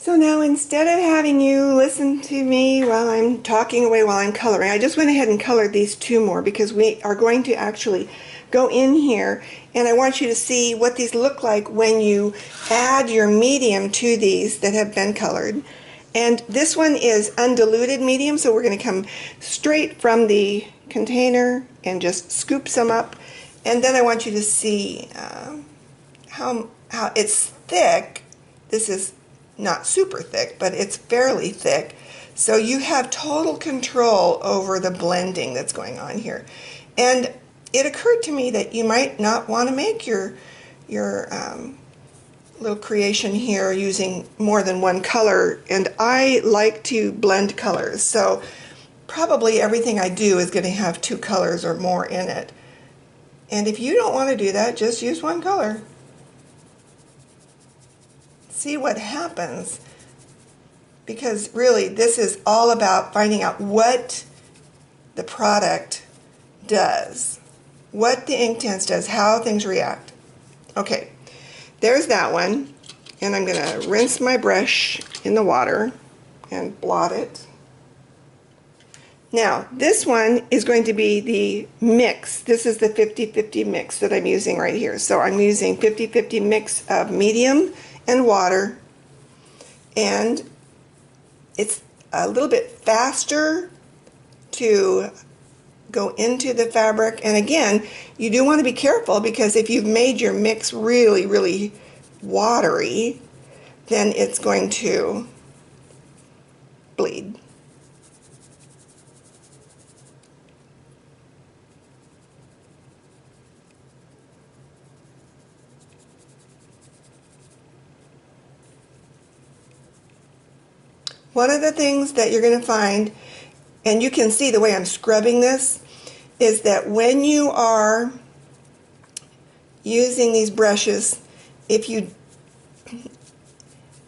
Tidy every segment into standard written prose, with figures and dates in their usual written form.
So now instead of having you listen to me while I'm talking away while I'm coloring, I just went ahead and colored these two more because we are going to actually go in here and I want you to see what these look like when you add your medium to these that have been colored. And this one is undiluted medium, so we're going to come straight from the container and just scoop some up. And then I want you to see how it's thick. This is not super thick, but it's fairly thick. So you have total control over the blending that's going on here. And it occurred to me that you might not want to make your little creation here using more than one color, and I like to blend colors, so probably everything I do is going to have two colors or more in it. And if you don't want to do that, just use one color. See what happens, because really this is all about finding out what the product does, what the Inktense does, how things react. Okay, there's that one, and I'm going to rinse my brush in the water and blot it. Now this one is going to be the mix. This is the 50-50 mix that I'm using right here. So I'm using 50-50 mix of medium and water, and it's a little bit faster to go into the fabric. And again, you do want to be careful, because if you've made your mix really watery, then it's going to bleed. One of the things that you're going to find, and you can see the way I'm scrubbing this, is that when you are using these brushes, if you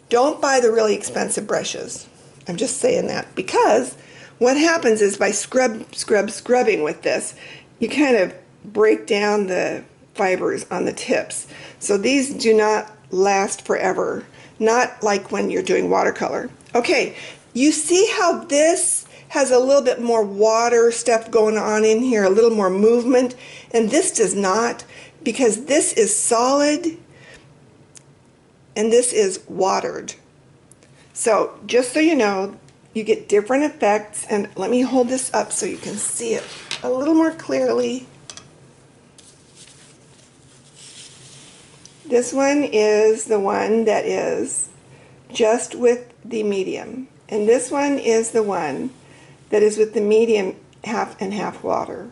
don't buy the really expensive brushes, I'm just saying that, because what happens is by scrubbing with this, you kind of break down the fibers on the tips. So these do not last forever, not like when you're doing watercolor. Okay, you see how this has a little bit more water stuff going on in here, a little more movement, and this does not, because this is solid and this is watered. So just so you know, you get different effects, and let me hold this up so you can see it a little more clearly. This one is the one that is just with the medium, and this one is the one that is with the medium half and half water.